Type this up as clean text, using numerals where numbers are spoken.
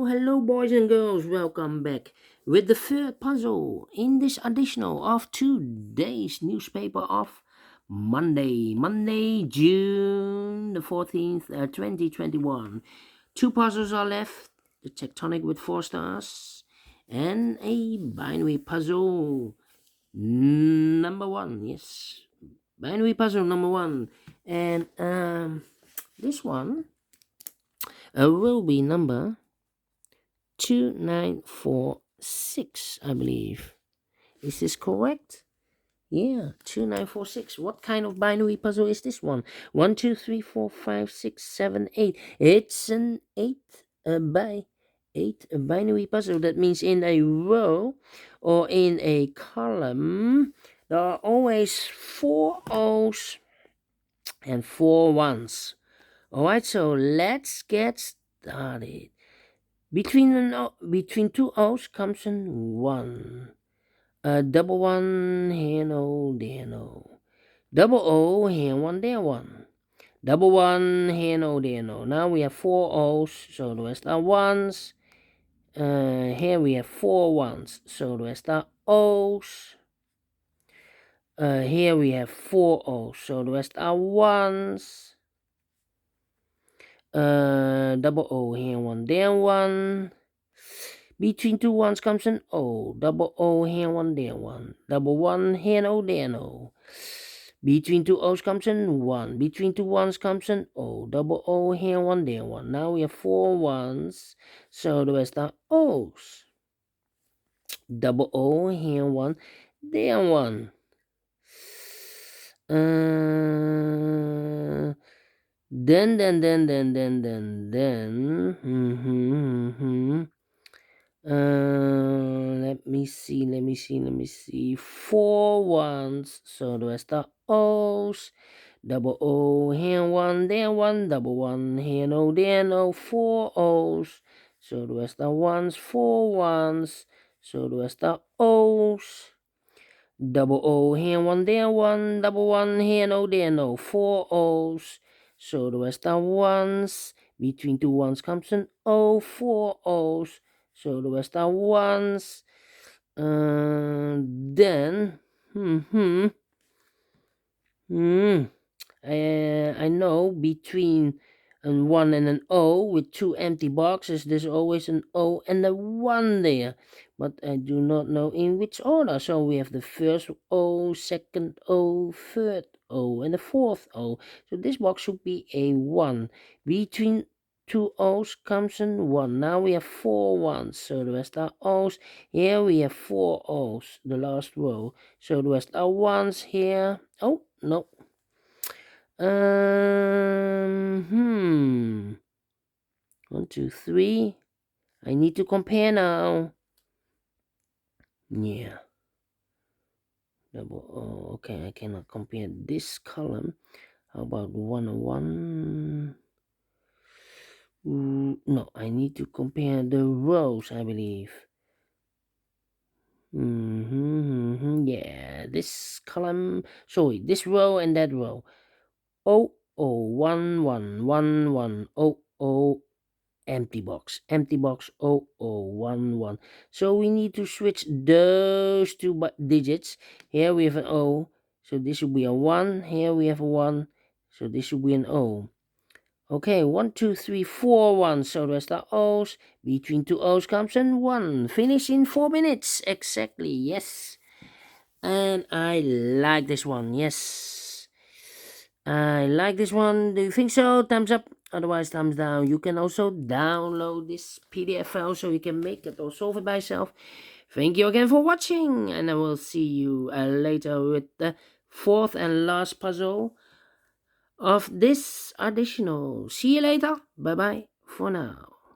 Hello, boys and girls. Welcome back with the third puzzle in this additional of today's newspaper of Monday, June the 14th, 2021. Two puzzles are left: the tectonic with 4 stars and a binary puzzle number one. Yes, binary puzzle number one, and this one will be number 2946, I believe. Is this correct? Yeah, 2946. What kind of binary puzzle is this one? 1, 2, 3, 4, 5, 6, 7, 8. It's an 8 by 8 binary puzzle. That means in a row or in a column, there are always 4 O's and 4 1s. Alright, so let's get started. Between two O's comes an 1. Double 1, here no, there no. Double O, here 1, there 1. Double 1, here no, there no. Now we have 4 O's, so the rest are 1s. Here we have 4 1s, so the rest are O's. Here we have 4 O's, so the rest are 1s. Double O, here 1, there 1. Between two 1s comes an O. Double O, here 1, there 1. Double 1, here no, there no. Between two O's comes an 1. Between two 1s comes an O. Double O, here 1, there 1. Now we have 4 1s, so the rest are O's. Double O, here 1, there 1. Then. Let me see. 4 1s, so the rest are O's. Double O, here 1, there 1. Double 1, here no, there no. 4 O's, so the rest are 1s. 4 1s, so the rest are O's. Double O, here 1, there 1. Double 1, here no, there no. 4 O's, so the rest are 1s. Between two 1s comes an O. 4 O's, so the rest are 1s. Then, I know between an 1 and an O with 2 empty boxes, there's always an O and a 1 there. But I do not know in which order. So we have the first O, second O, third O, and the fourth O. So this box should be a 1. Between two O's comes an 1. Now we have 4 1s, so the rest are O's. Here we have 4 O's, the last row. So the rest are 1s here. Oh, no. 1, 2, 3. I need to compare now. Yeah. Double O. Okay, I cannot compare this column. How about 1 1? No, I need to compare the rows, I believe. Yeah, this column. Sorry, this row and that row. O 1 1 1 1 O empty box O 1 1. So we need to switch those two digits. Here we have an O, so this should be a 1. Here we have a 1, so this should be an O. Okay, 1 2 3 4 1, so the rest are O's. Between two O's comes an 1. Finish in 4 minutes exactly. Yes, and I like this one. Yes, I like this one. Do you think so? Thumbs up, otherwise thumbs down. You can also download this PDF file so you can make it or solve it by yourself. Thank you again for watching, and I will see you later with the fourth and last puzzle of this additional. See you later. Bye bye for now.